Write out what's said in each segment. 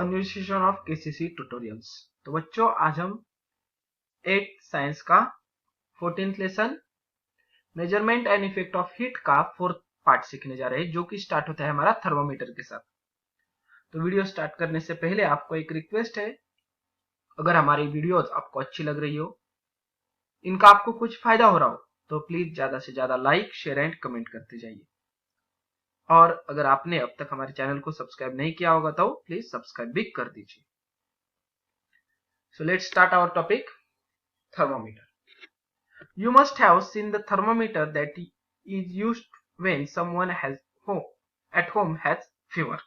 New session of KCC tutorials. तो बच्चों आज हम 8 साइंस का 14th lesson measurement and effect of heat का 4th पार्ट सीखने जा रहे हैं, जो कि स्टार्ट होता है हमारा थर्मोमीटर के साथ। तो वीडियो स्टार्ट करने से पहले आपको एक रिक्वेस्ट है, अगर हमारी वीडियोस आपको अच्छी लग रही हो, इनका आपको कुछ फायदा हो रहा हो, तो प्लीज ज्यादा से ज्यादा लाइक, शेयर एंड कमेंट करते जाइए। और अगर आपने अब तक हमारे चैनल को सब्सक्राइब नहीं किया होगा तो प्लीज सब्सक्राइब भी कर दीजिए। So let's start our topic, thermometer. You must have seen the thermometer that is used when someone at home has fever.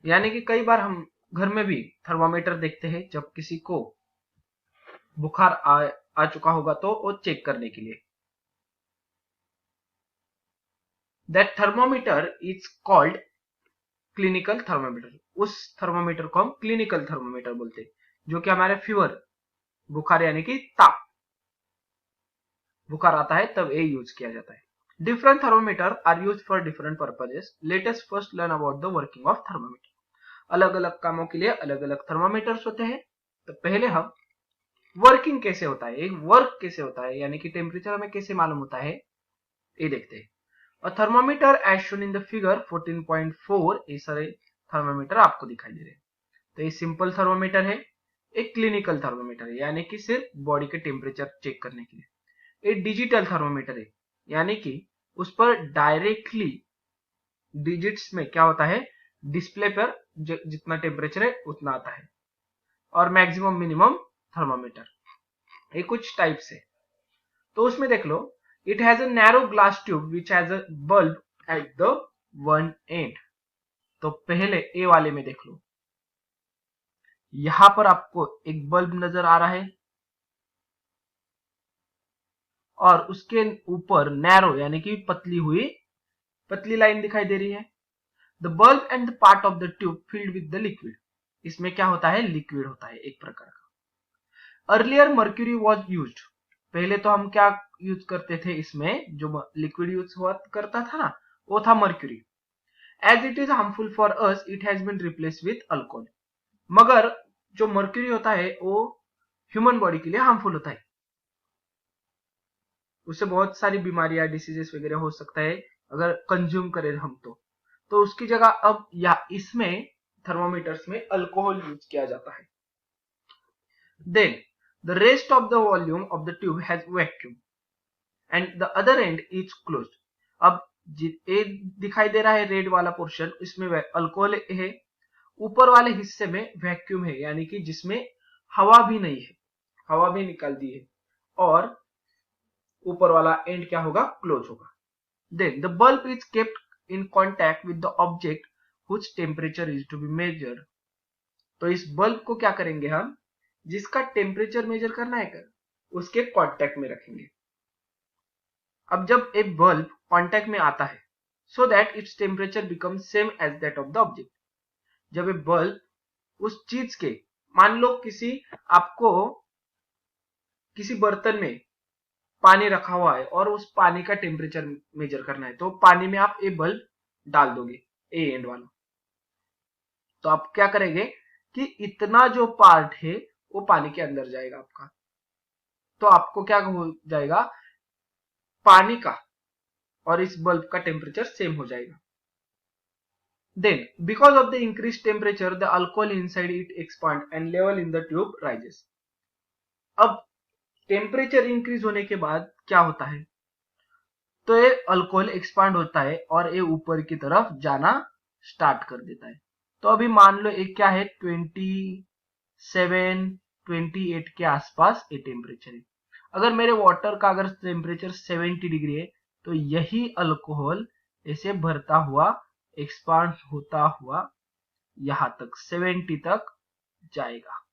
यानी कि कई बार हम घर में भी थर्मोमीटर देखते हैं जब किसी को बुखार आ चुका होगा तो वो चेक करने के लिए। That thermometer is called clinical thermometer. उस थर्मोमीटर को हम क्लिनिकल थर्मोमीटर बोलते हैं, जो कि हमारे फीवर, बुखार यानी कि ताप, बुखार आता है तब ये यूज किया जाता है। Different thermometer are use for different purposes. Let us first learn about the working of thermometer. अलग अलग कामों के लिए अलग अलग थर्मोमीटर्स होते हैं। तो पहले हम वर्किंग कैसे होता है, एक वर्क कैसे होता है, यानी कि टेम्परेचर हमें कैसे मालूम होता है, ये देखते हैं। और thermometer as shown in the figure 14.4, ये सारे थर्मोमीटर आपको दिखाई दे रहे हैं। तो ये सिंपल थर्मोमीटर है, एक क्लिनिकल थर्मोमीटर है, यानी कि सिर्फ बॉडी के टेम्परेचर चेक करने के लिए। एक डिजिटल थर्मोमीटर है, यानी कि उस पर डायरेक्टली डिजिट्स में क्या होता है, डिस्प्ले पर जितना टेम्परेचर है उतना आता है। और मैक्सिमम मिनिमम थर्मोमीटर, ये कुछ टाइप्स है। तो उसमें देख लो, it has a narrow glass tube which has a bulb at the one end. तो पहले ए वाले में देख लो, यहां पर आपको एक बल्ब नजर आ रहा है और उसके ऊपर नैरो यानी कि पतली लाइन दिखाई दे रही है। The bulb and the part of the tube filled with the liquid. इसमें क्या होता है, लिक्विड होता है एक प्रकार का। Earlier mercury was used. पहले तो हम क्या यूज करते थे, इसमें जो लिक्विड यूज हुआ करता था ना, वो था mercury. As it is harmful for us, it has been replace with alcohol. मगर जो मर्क्यूरी होता है वो ह्यूमन बॉडी के लिए हार्मफुल होता है, उससे बहुत सारी बीमारियां, डिसीजेस वगैरह हो सकता है अगर कंज्यूम करें हम तो उसकी जगह अब या इसमें थर्मोमीटर्स में अल्कोहल यूज किया जाता है। Then the rest of the volume of the tube has vacuum and the other end is closed. अब ये दिखाई दे रहा है रेड वाला पोर्शन, इसमें अल्कोहल है, ऊपर वाले हिस्से में वैक्यूम है, यानी कि जिसमें हवा भी नहीं है, हवा भी निकाल दी है, और ऊपर वाला एंड क्या होगा, क्लोज होगा। Then the bulb is kept in contact with the object which temperature is to be measured. तो इस बल्ब को क्या करेंगे हम, जिसका टेम्परेचर मेजर करना है उसके कॉन्टैक्ट में रखेंगे। अब जब एक बल्ब कॉन्टैक्ट में आता है, so that its temperature become same as that of the object. जब एक बल्ब उस चीज के, मान लो आपको किसी बर्तन में पानी रखा हुआ है और उस पानी का टेम्परेचर मेजर करना है, तो पानी में आप ए बल्ब डाल दोगे, ए एंड वाला। तो आप क्या करेंगे कि इतना जो पार्ट है वो पानी के अंदर जाएगा आपका, तो आपको क्या हो जाएगा, पानी का और इस बल्ब का टेम्परेचर सेम हो जाएगा। Then because of the increase temperature the alcohol inside it expand and level in the tube rises. अब टेम्परेचर इंक्रीज होने के बाद क्या होता है, तो ये अल्कोहल एक्सपांड होता है और ये ऊपर की तरफ जाना स्टार्ट कर देता है। तो अभी मान लो एक क्या है, 27, 28 के आसपास ये टेम्परेचर है। अगर मेरे वाटर का अगर टेम्परेचर 70 डिग्री है, तो यही अल्कोहल ऐसे भरता हुआ एक्सपांड होता हुआ यहां तक 70 तक जाएगा।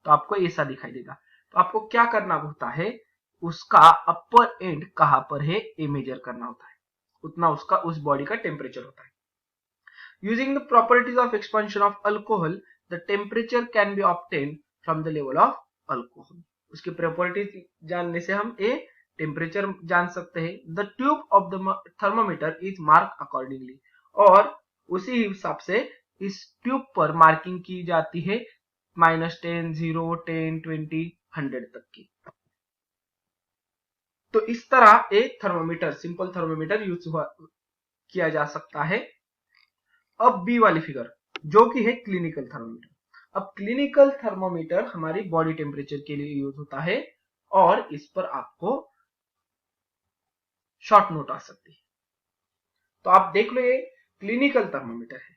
तो आपको ऐसा दिखाई देगा। तो आपको क्या करना होता है, उसका अपर एंड कहां पर है ये मेजर करना होता है, उतना उसका उस बॉडी का टेम्परेचर होता है। Using the properties of expansion of alcohol the temperature can be obtained from the level of alcohol. उसकी प्रॉपर्टीज जानने से हम ये टेम्परेचर जान सकते हैं। The tube of the thermometer is mark accordingly, और उसी हिसाब से इस ट्यूब पर मार्किंग की जाती है -10, 0, 10, 20, 100 तक की। तो इस तरह एक थर्मोमीटर, सिंपल थर्मोमीटर यूज किया जा सकता है। अब बी वाली फिगर जो कि है क्लिनिकल थर्मोमीटर। अब क्लिनिकल थर्मोमीटर हमारी बॉडी टेम्परेचर के लिए यूज होता है और इस पर आपको शॉर्ट नोट आ सकती है। तो आप देख लो, ये क्लिनिकल थर्मोमीटर है।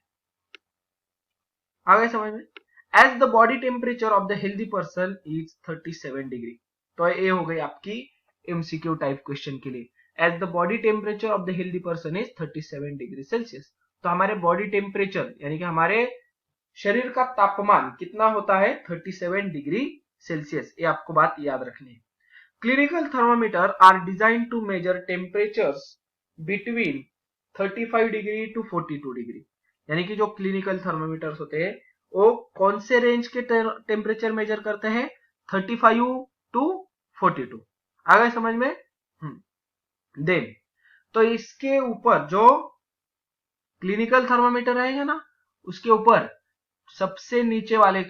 आ गए समझ में? As the body temperature of the healthy person is 37 degree. तो ये हो गई आपकी एमसीक्यू टाइप क्वेश्चन के लिए। As the body temperature of the healthy person is 37 degree Celsius. तो हमारे बॉडी टेम्परेचर यानी कि हमारे शरीर का तापमान कितना होता है? 37 डिग्री सेल्सियस। ये आपको बात याद रखनी है। Clinical thermometer are design to measure temperatures between 35 degree to 42 degree. यानी कि जो क्लिनिकल थर्मोमीटर्स होते हैं वो कौन से रेंज के टेम्परेचर मेजर करते हैं? 35 टू 42। आ गए समझ में? देन तो इसके ऊपर जो क्लिनिकल थर्मोमीटर रहेगा ना, उसके ऊपर सबसे नीचे वाले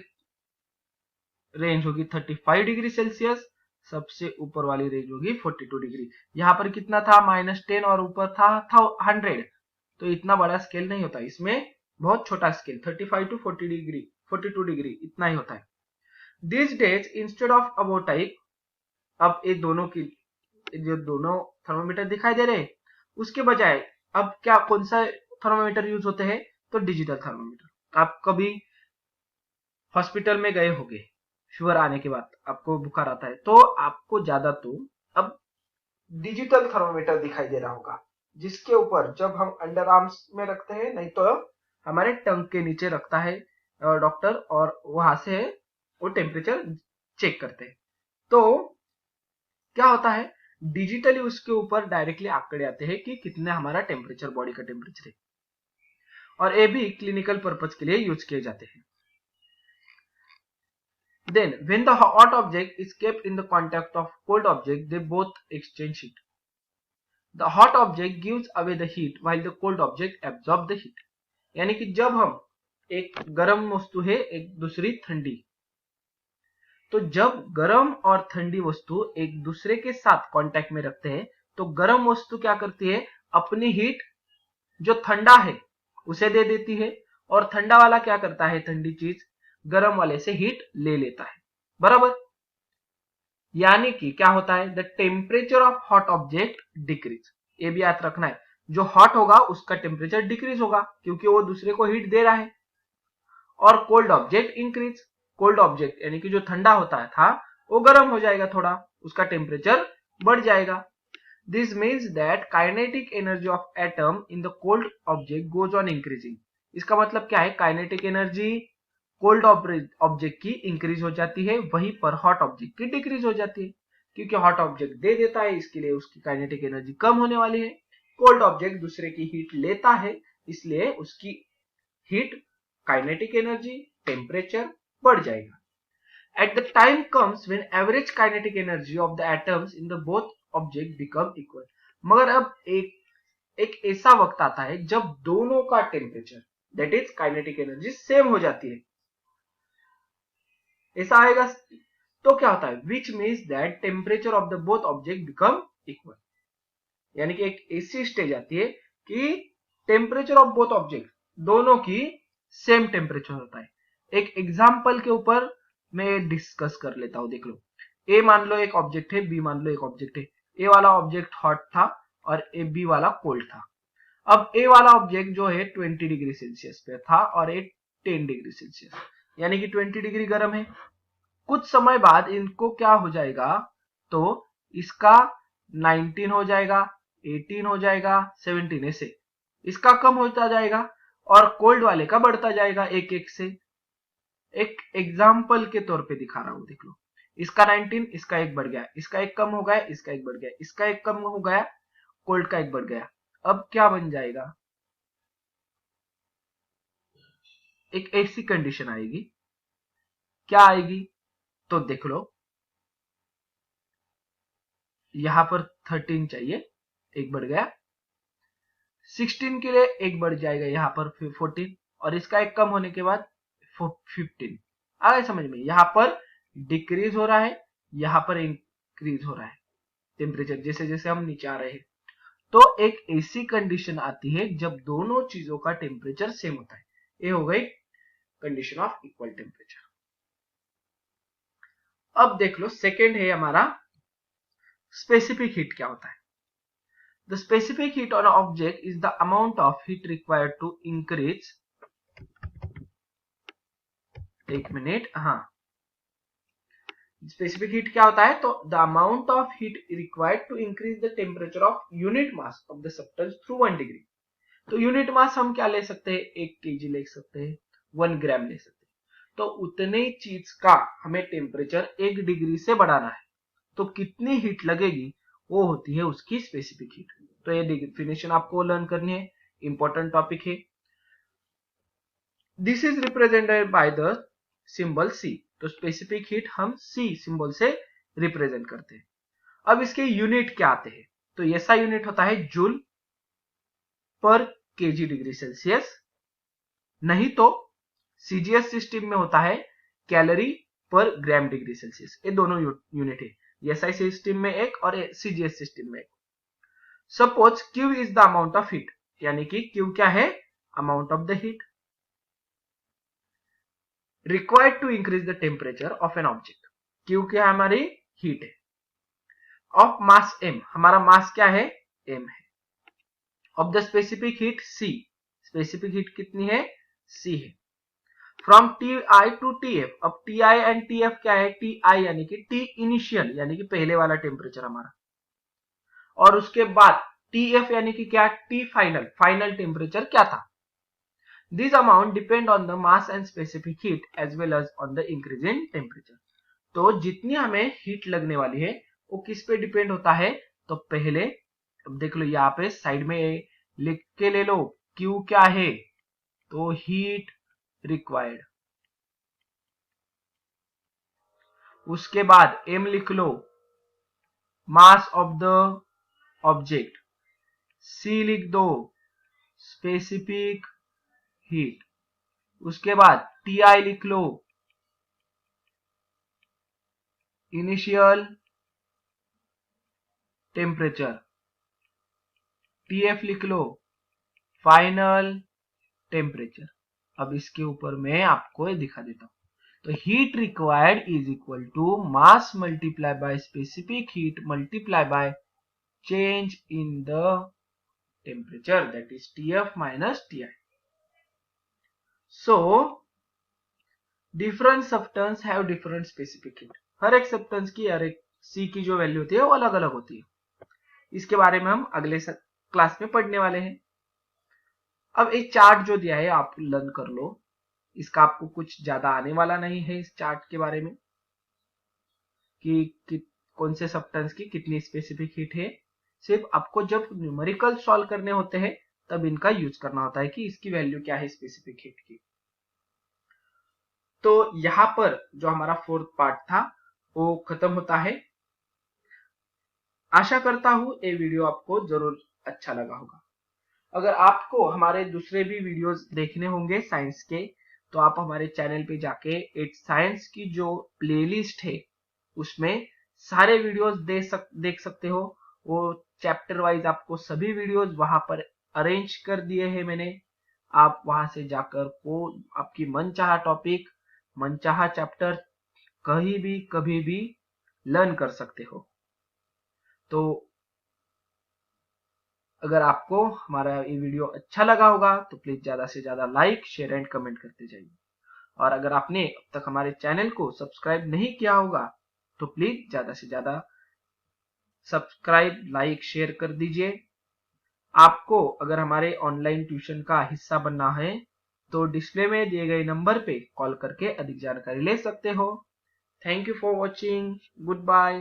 रेंज होगी 35 डिग्री सेल्सियस, सबसे ऊपर वाली रेंज होगी 42 डिग्री। यहां पर कितना था? -10 और ऊपर था 100। तो इतना बड़ा स्केल नहीं होता, इसमें बहुत छोटा स्केल 35 टू 40 डिग्री 42 डिग्री इतना ही होता है। दिस डेज इंस्टेड ऑफ अबोटाइक, अब ये दोनों की जो दोनों थर्मोमीटर दिखाई दे रहे हैं उसके बजाय अब क्या कौन सा थर्मोमीटर यूज होते हैं? तो डिजिटल थर्मोमीटर। आप कभी हॉस्पिटल में गए होंगे, फीवर आने के बाद आपको बुखार आता है तो आपको ज्यादा तो अब डिजिटल थर्मोमीटर दिखाई दे रहा होगा, जिसके ऊपर जब हम अंडर आर्म्स में रखते हैं, नहीं तो हमारे टंग के नीचे रखता है डॉक्टर, और वहां से वो टेम्परेचर चेक करते हैं। तो क्या होता है? डिजिटली उसके ऊपर डायरेक्टली आंकड़े आते हैं कि कितना हमारा टेम्परेचर, बॉडी का टेम्परेचर है, और ये भी क्लिनिकल पर्पज के लिए यूज किए जाते हैं। Then, when the hot object is kept in the contact of cold object, they both exchange heat. The hot object gives away the heat while the cold object absorbs the heat. यानी कि जब हम एक गर्म वस्तु है, एक दूसरी ठंडी, तो जब गर्म और ठंडी वस्तु एक दूसरे के साथ कांटेक्ट में रखते हैं तो गर्म वस्तु क्या करती है? अपनी हीट जो ठंडा है उसे दे देती है, और ठंडा वाला क्या करता है? ठंडी चीज गर्म वाले से हीट ले लेता है। बराबर? यानी कि क्या होता है? The temperature of hot object decrease. ये भी याद रखना है, जो हॉट होगा उसका टेम्परेचर डिक्रीज होगा क्योंकि वो दूसरे को हीट दे रहा है। और cold object increase. Cold object यानी कि जो ठंडा होता था वो गर्म हो जाएगा, थोड़ा उसका टेम्परेचर बढ़ जाएगा। This means that kinetic energy of atom in the cold object goes on increasing. इसका मतलब क्या है? काइनेटिक एनर्जी कोल्ड ऑब्जेक्ट की इंक्रीज हो जाती है, वहीं पर हॉट ऑब्जेक्ट की डिक्रीज हो जाती है, क्योंकि हॉट ऑब्जेक्ट दे देता है इसके लिए उसकी काइनेटिक एनर्जी कम होने वाली है। कोल्ड ऑब्जेक्ट दूसरे की हीट लेता है, इसलिए उसकी हीट, काइनेटिक एनर्जी, टेम्परेचर बढ़ जाएगा। At the time comes when average kinetic energy of the atoms in the both object become equal. मगर अब एक ऐसा वक्त आता है जब दोनों का temperature, that is kinetic energy, same हो जाती है। ऐसा आएगा तो क्या होता है? Which means that temperature of the both object become equal. यानी कि एक ऐसी स्टेज आती है कि टेम्परेचर ऑफ बोथ ऑब्जेक्ट, दोनों की सेम टेम्परेचर होता है। एक एग्जाम्पल के ऊपर मैं डिस्कस कर लेता हूं। देख लो, ए मान लो एक ऑब्जेक्ट है, बी मान लो एक ऑब्जेक्ट है। ए वाला ऑब्जेक्ट हॉट था और ए बी वाला कोल्ड था। अब ए वाला ऑब्जेक्ट जो है 20 डिग्री सेल्सियस पे था और ए 10 डिग्री सेल्सियस, यानी कि 20 डिग्री गर्म है। कुछ समय बाद इनको क्या हो जाएगा? तो इसका 19 हो जाएगा, 18 हो जाएगा, 17, ऐसे इसका कम होता जाएगा और कोल्ड वाले का बढ़ता जाएगा एक एक से। एक एग्जाम्पल के तौर पे दिखा रहा हूं, देख लो, इसका 19, इसका एक बढ़ गया, इसका एक कम हो गया, इसका एक बढ़ गया, इसका एक कम हो गया, कोल्ड का एक बढ़ गया। अब क्या बन जाएगा? एक ऐसी कंडीशन आएगी, क्या आएगी? तो देख लो, यहां पर 13 चाहिए, एक बढ़ गया, 16 के लिए एक बढ़ जाएगा, यहां पर 14, और इसका एक कम होने के बाद 15। आ गए समझ में? यहाँ पर डिक्रीज हो रहा है, यहाँ पर इंक्रीज हो रहा है टेम्परेचर जैसे जैसे हम नीचे आ रहे हैं। तो एक ऐसी कंडीशन आती है जब दोनों चीजों का टेम्परेचर सेम होता है। ये हो गई कंडीशन ऑफ इक्वल टेम्परेचर। अब देख लो सेकेंड है हमारा स्पेसिफिक हीट क्या होता है। The specific heat on object is the amount of heat required to increase, एक मिनट, हाँ, स्पेसिफिक हीट क्या होता है? तो the amount of heat required to increase the temperature of unit mass of the substance through 1 degree. तो unit mass हम क्या ले सकते हैं? 1 kg ले सकते हैं, 1 ग्राम ले सकते हैं। तो उतने चीज का हमें टेम्परेचर 1 डिग्री से बढ़ाना है, तो कितनी हीट लगेगी वो होती है उसकी स्पेसिफिक हीट। तो ये डेफिनेशन आपको लर्न करनी है, इंपॉर्टेंट टॉपिक है। This is represented by the symbol C। तो स्पेसिफिक हीट हम C सिंबल से रिप्रेजेंट करते हैं। अब इसके यूनिट क्या आते हैं? तो ऐसा यूनिट होता है जूल पर kg डिग्री सेल्सियस, नहीं तो CGS सिस्टम में होता है कैलोरी पर ग्राम डिग्री सेल्सियस। ये दोनों यूनिट है, SI सिस्टम में एक और CGS सिस्टम में एक। Suppose Q is the amount of heat, यानी कि Q क्या है? Amount of the heat required to increase the temperature of an object. Q क्या है? हमारी हीट है। ऑफ मास M, हमारा मास क्या है? M है। Of the specific heat C, specific heat कितनी है? C है। फ्रॉम Ti टू Tf, अब Ti एंड Tf क्या है? Ti यानी कि T इनिशियल यानी कि पहले वाला टेम्परेचर हमारा, और उसके बाद Tf यानी कि क्या? T फाइनल, फाइनल टेम्परेचर क्या था? This amount depend on the mass and specific heat as well as on the increase in temperature। तो जितनी हमें हीट लगने वाली है वो किस पे डिपेंड होता है? तो पहले अब देख लो यहाँ पे साइड में लिख के ले लो, Q क्या है? तो हीट रिक्वायर्ड। उसके बाद M लिख लो, mass of the object. C लिख दो, स्पेसिफिक हीट। उसके बाद Ti लिख लो, इनिशियल टेम्परेचर। Tf लिख लो, फाइनल टेम्परेचर। अब इसके ऊपर मैं आपको ये दिखा देता हूं। तो heat required is equal to mass multiply by specific heat multiply by change in the temperature, that is Tf minus Ti। So different substance have different specific heat. हर एक सब्सटेंस की, हर एक C की जो वैल्यू होती है वो अलग अलग होती है। इसके बारे में हम अगले क्लास में पढ़ने वाले हैं। अब एक चार्ट जो दिया है आप लर्न कर लो, इसका आपको कुछ ज्यादा आने वाला नहीं है इस चार्ट के बारे में कि कौन से सब्सटेंस की कितनी स्पेसिफिक हीट है। सिर्फ आपको जब न्यूमेरिकल सॉल्व करने होते हैं तब इनका यूज करना होता है कि इसकी वैल्यू क्या है स्पेसिफिक हीट की। तो यहां पर जो हमारा फोर्थ पार्ट था वो खत्म होता है। आशा करता हूं ये वीडियो आपको जरूर अच्छा लगा होगा। अगर आपको हमारे दूसरे भी वीडियोस देखने होंगे साइंस के, तो आप हमारे चैनल पे जाके एक साइंस की जो प्लेलिस्ट है उसमें सारे वीडियोस देख सकते हो। वो चैप्टर वाइज आपको सभी वीडियोस वहां पर अरेंज कर दिए हैं मैंने। आप वहां से जाकर को आपकी मनचाहा टॉपिक, मनचाहा चैप्टर कहीं भी कभी भी लर्न कर सकते हो। तो अगर आपको हमारा ये वीडियो अच्छा लगा होगा तो प्लीज ज्यादा से ज्यादा लाइक, शेयर एंड कमेंट करते जाइए। और अगर आपने अब तक हमारे चैनल को सब्सक्राइब नहीं किया होगा तो प्लीज ज्यादा से ज्यादा सब्सक्राइब, लाइक, शेयर कर दीजिए। आपको अगर हमारे ऑनलाइन ट्यूशन का हिस्सा बनना है तो डिस्प्ले में दिए गए नंबर पे कॉल करके अधिक जानकारी ले सकते हो। Thank you for watching, good bye.